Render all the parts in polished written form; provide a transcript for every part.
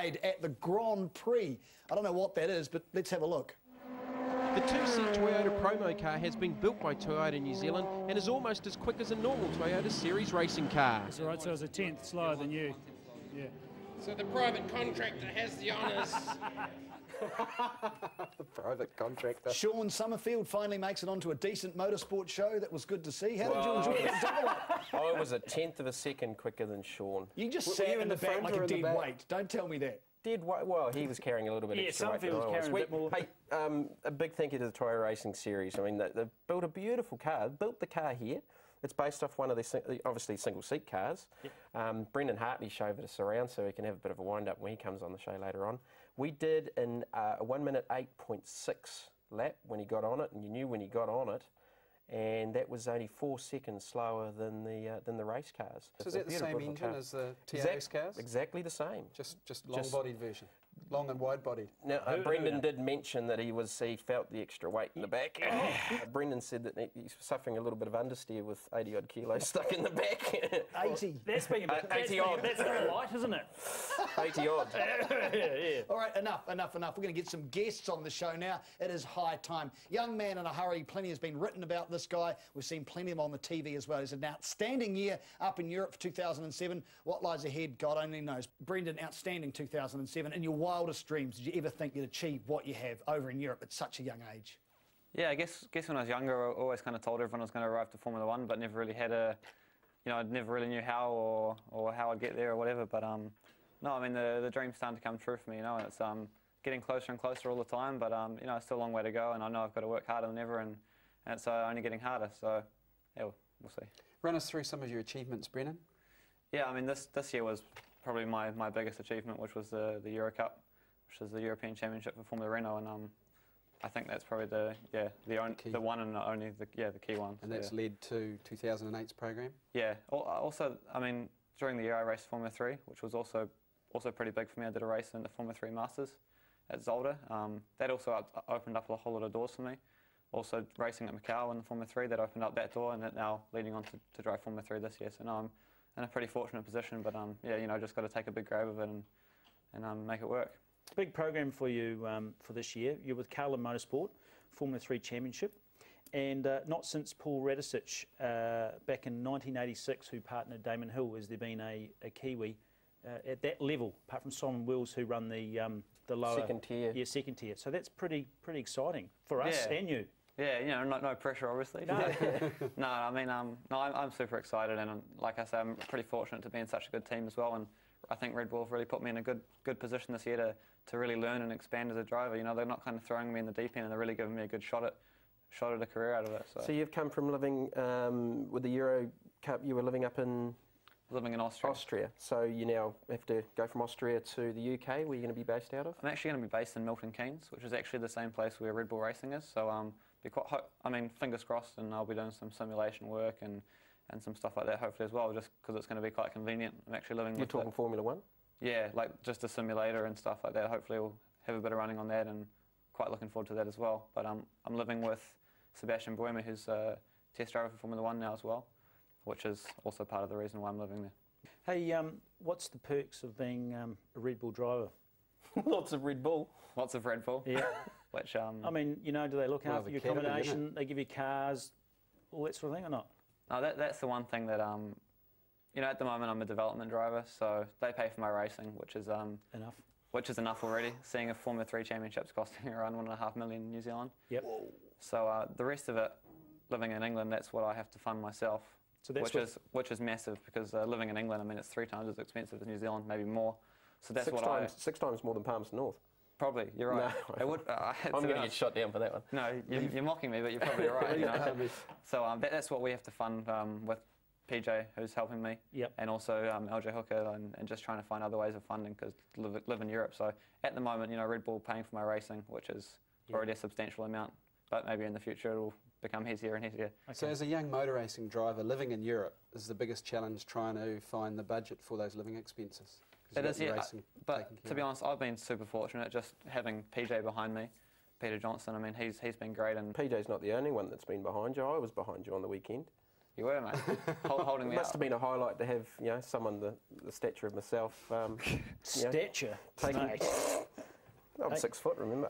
ride at the Grand Prix. I don't know what that is, but let's have a look. The two-seat Toyota promo car has been built by Toyota New Zealand and is almost as quick as a normal Toyota series racing car. That's right, so it was a tenth slower than you. Yeah. So the private contractor has the honours. The private contractor. Sean Summerfield finally makes it onto a decent motorsport show. That was good to see. How did you enjoy that double up? I was a tenth of a second quicker than Sean. You just sat in the back like a dead weight. Don't tell me that. Dead weight? Well, he was carrying a little bit extra weight than I was. Carrying a bit more. Hey, a big thank you to the Toyota Racing Series. I mean, they've built a beautiful car. Built the car here. It's based off one of the obviously single-seat cars. Yep. Brendon Hartley showed us around so he can have a bit of a wind-up when he comes on the show later on. We did in a 1 minute 8.6 lap when he got on it, and you knew when he got on it, and that was only 4 seconds slower than the race cars. So is that the same engine as the TAS cars? Exactly the same. Just long-bodied version. Long and wide-bodied. Now, Brendon did mention that he felt the extra weight in the back. Brendon said that he's suffering a little bit of understeer with 80-odd kilos stuck in the back. 80. That's being a bit, 80 odd. That's a bit light, isn't it? 80-odd. Yeah. All right, enough. We're going to get some guests on the show now. It is high time. Young man in a hurry. Plenty has been written about this guy. We've seen plenty of him on the TV as well. He's an outstanding year up in Europe for 2007. What lies ahead, God only knows. Brendon, outstanding 2007. In your wildest dreams, did you ever think you'd achieve what you have over in Europe at such a young age? Yeah, I guess when I was younger, I always kind of told everyone I was going to arrive to Formula One, but never really had I never really knew how or how I'd get there or whatever. But no, I mean the dream's starting to come true for me, and it's getting closer and closer all the time. But it's still a long way to go, and I know I've got to work harder than ever, and it's only getting harder. So yeah, we'll see. Run us through some of your achievements, Brendon. Yeah, I mean this year was probably my biggest achievement, which was the Euro Cup, which is the European Championship for Formula Renault, and I think that's probably the one and only the key one. And that's led to 2008's program. Yeah. Also, I mean, during the year I raced Formula 3, which was also pretty big for me. I did a race in the Formula 3 Masters at Zolder. That also opened up a whole lot of doors for me. Also racing at Macau in the Formula 3, that opened up that door, and that now leading on to drive Formula 3 this year. So now I'm in a pretty fortunate position, but yeah, just got to take a big grab of it and make it work. Big program for you for this year. You're with Karcher Motorsport, Formula 3 Championship, and not since Paul Radisich back in 1986, who partnered Damon Hill, has there been a Kiwi at that level, apart from Simon Wills, who run the lower second tier. Yeah, second tier. So that's pretty exciting for us and you. Yeah, no pressure, obviously. No, no, I mean, I'm super excited, and like I say, I'm pretty fortunate to be in such a good team as well. And I think Red Bull have really put me in a good position this year to really learn and expand as a driver. They're not kind of throwing me in the deep end, and they're really giving me a good shot at a career out of it. So you've come from living with the Euro Cup. You were living up in. Living in Austria. So you now have to go from Austria to the UK. Where are you going to be based out of? I'm actually going to be based in Milton Keynes, which is actually the same place where Red Bull Racing is. So fingers crossed, and I'll be doing some simulation work and some stuff like that hopefully as well, just because it's going to be quite convenient. I'm actually living with... You're talking Formula 1? Yeah, like just a simulator and stuff like that. Hopefully we'll have a bit of running on that, and quite looking forward to that as well. But I'm living with Sebastian Buemi, who's a test driver for Formula 1 now as well, which is also part of the reason why I'm living there. Hey, what's the perks of being a Red Bull driver? Lots of Red Bull. Lots of Red Bull. Yeah. Which I mean, do they look after your accommodation? They give you cars, all that sort of thing, or not? No, that's the one thing that at the moment I'm a development driver, so they pay for my racing, which is enough. Which is enough already. Seeing a Formula 3 Championship's costing around $1.5 million New Zealand. Yep. So the rest of it, living in England, that's what I have to fund myself. So that's which is massive, because living in England, I mean, it's 3 times as expensive as New Zealand, maybe more. So that's six times more than Palmerston North. Probably, you're right. No, I'm going to get shot down for that one. No, you're mocking me, but you're probably right. So that's what we have to fund with PJ, who's helping me, and also LJ Hooker, and just trying to find other ways of funding, because live in Europe. So at the moment, Red Bull paying for my racing, which is already a substantial amount, but maybe in the future it'll become easier and easier. Okay. So as a young motor racing driver living in Europe, is the biggest challenge trying to find the budget for those living expenses? It is, yeah. But to be honest, I've been super fortunate just having PJ behind me, Peter Johnson. I mean, he's been great. And PJ's not the only one that's been behind you. I was behind you on the weekend. You were, mate. Holding me Must up. have been a highlight to have, you know, someone the stature of myself. Stature. Taking, Mate. I'm 6 foot, remember.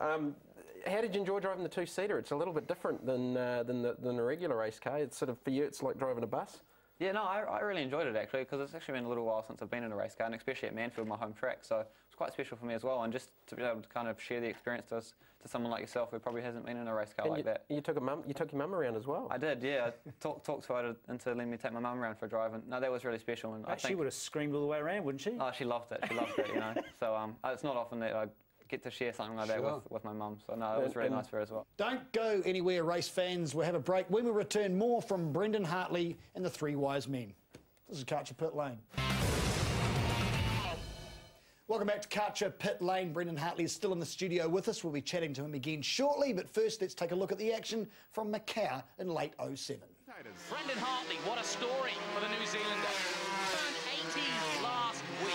How did you enjoy driving the two-seater? It's a little bit different than a regular race car. It's sort of, for you, it's like driving a bus. Yeah, no, I really enjoyed it actually, because it's actually been a little while since I've been in a race car, and especially at Manfield, my home track. So it's quite special for me as well, and just to be able to kind of share the experience to someone like yourself who probably hasn't been in a race car like that. You took your mum around as well. I did, yeah. I talked to her into letting me take my mum around for a drive, and no, that was really special. And I think she would have screamed all the way around, wouldn't she? Oh, she loved it. She loved it, you know. So it's not often that I get to share something like that with my mum. So no, it was really nice for her as well. Don't go anywhere, race fans. We'll have a break. When we return, more from Brendon Hartley and the Three Wise Men. This is Karcher Pitlane. Welcome back to Karcher Pitlane. Brendon Hartley is still in the studio with us. We'll be chatting to him again shortly, but first let's take a look at the action from Macau in late 07. Brendon Hartley, what a story for the New Zealander. Turned 18 last week.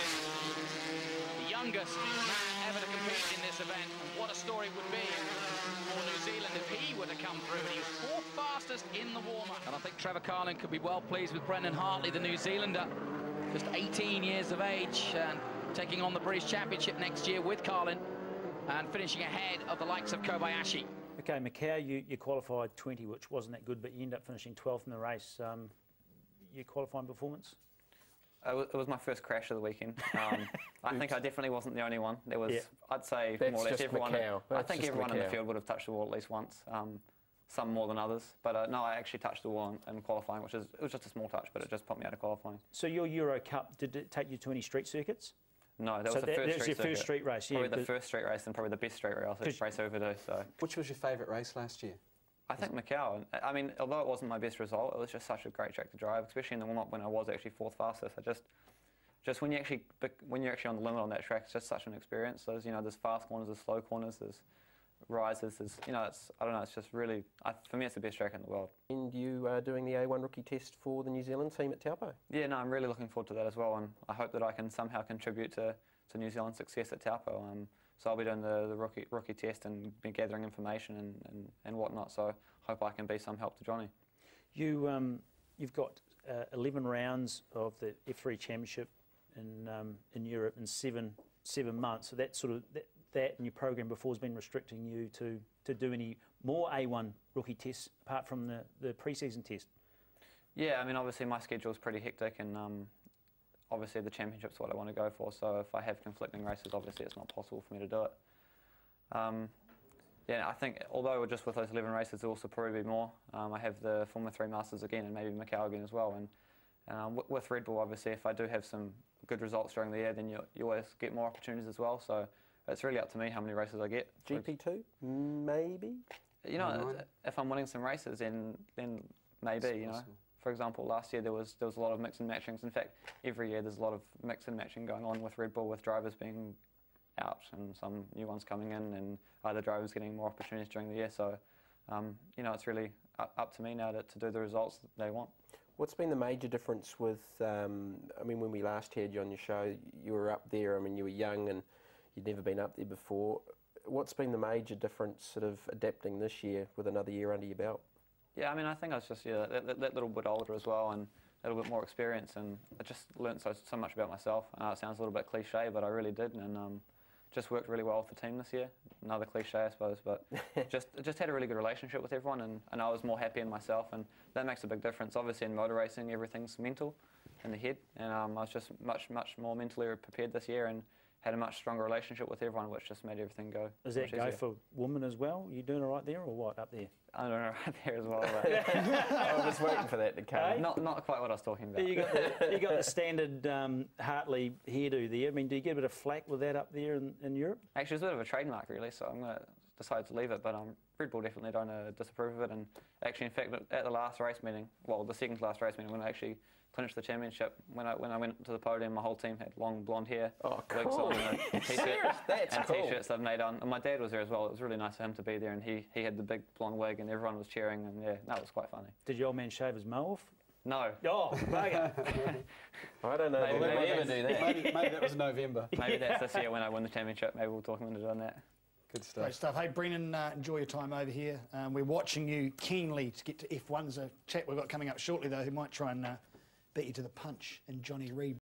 The youngest man ever to compete in this event. And what a story it would be for New Zealand if he were to come through. He was fourth fastest in the warm-up. And I think Trevor Carlin could be well pleased with Brendon Hartley, the New Zealander. Just 18 years of age and taking on the British Championship next year with Carlin and finishing ahead of the likes of Kobayashi. Okay, Macau, you qualified 20, which wasn't that good, but you ended up finishing 12th in the race. Your qualifying performance? It was my first crash of the weekend. I think I definitely wasn't the only one. There was, I'd say, That's more or less just everyone. Macau. I think That's everyone just in the Macau. field would have touched the wall at least once. Some more than others, but no, I actually touched the wall in qualifying, it was just a small touch, but it just popped me out of qualifying. So your Euro Cup, did it take you to any street circuits? No, that was the first street your first circuit. street race, yeah. Probably the first street race and probably the best street race over there. So Which was your favourite race last year? I think Macau. I mean, although it wasn't my best result, it was just such a great track to drive, especially in the warm-up when I was actually fourth fastest. Just when you're actually on the limit on that track, it's just such an experience. There's fast corners, there's slow corners, there's rises, I don't know, it's just really, for me, it's the best track in the world. And you are doing the A1 rookie test for the New Zealand team at Taupo. Yeah, no, I'm really looking forward to that as well, and I hope that I can somehow contribute to New Zealand's success at Taupo. So I'll be doing the rookie test and be gathering information and whatnot. So I hope I can be some help to Johnny. You've got 11 rounds of the F3 Championship in Europe in seven months. So that and your program before has been restricting you to do any more A1 rookie tests apart from the pre-season test. Yeah, I mean, obviously my schedule's pretty hectic, and obviously the championship's what I want to go for. So if I have conflicting races, obviously it's not possible for me to do it. Yeah, I think although just with those 11 races, there will also probably be more. I have the Formula 3 Masters again and maybe Macau again as well. And with Red Bull, obviously, if I do have some good results during the year, then you always get more opportunities as well. So it's really up to me how many races I get. GP2, maybe? You know, if I'm winning some races, then maybe, you know. For example, last year there was a lot of mix and matchings. In fact, every year there's a lot of mix and matching going on with Red Bull, with drivers being out and some new ones coming in, and other drivers getting more opportunities during the year. So, you know, it's really up to me now to do the results that they want. What's been the major difference with, I mean, when we last had you on your show, you were up there, I mean, you were young and you'd never been up there before. What's been the major difference sort of adapting this year with another year under your belt? Yeah, I mean, I think I was just that little bit older as well and a little bit more experience, and I just learnt so much about myself. It sounds a little bit cliche, but I really did, and just worked really well with the team this year. Another cliche, I suppose, but just had a really good relationship with everyone, and I was more happy in myself, and that makes a big difference. Obviously, in motor racing, everything's mental in the head, and I was just much more mentally prepared this year, and had a much stronger relationship with everyone, which just made everything go. Does that go for women as well? You doing all right there, or what, up there? I don't know, right there as well. But I was waiting for that to come. Not quite what I was talking about. You got the standard Hartley hairdo there. I mean, do you get a bit of flack with that up there in Europe? Actually, it's a bit of a trademark, really, so I'm going to decide to leave it, but Red Bull definitely don't disapprove of it. And actually, in fact, at the last race meeting, well, the second to last race meeting, when I actually clinched the championship, when I went to the podium, my whole team had long blonde hair. Oh, wigs cool. on, and That's cool. T-shirts I've made on. And my dad was there as well. It was really nice for him to be there, and he had the big blonde wig, and everyone was cheering, and yeah, that was quite funny. Did your old man shave his mo off? No. Oh, bugger. I don't know. Maybe Maybe that was November. Maybe that's this year when I win the championship. Maybe we'll talk him into doing that. Good stuff. Great stuff. Hey, Brendan, enjoy your time over here. We're watching you keenly to get to F1's a chat we've got coming up shortly, though, who might try and beat you to the punch, and Johnny Reid.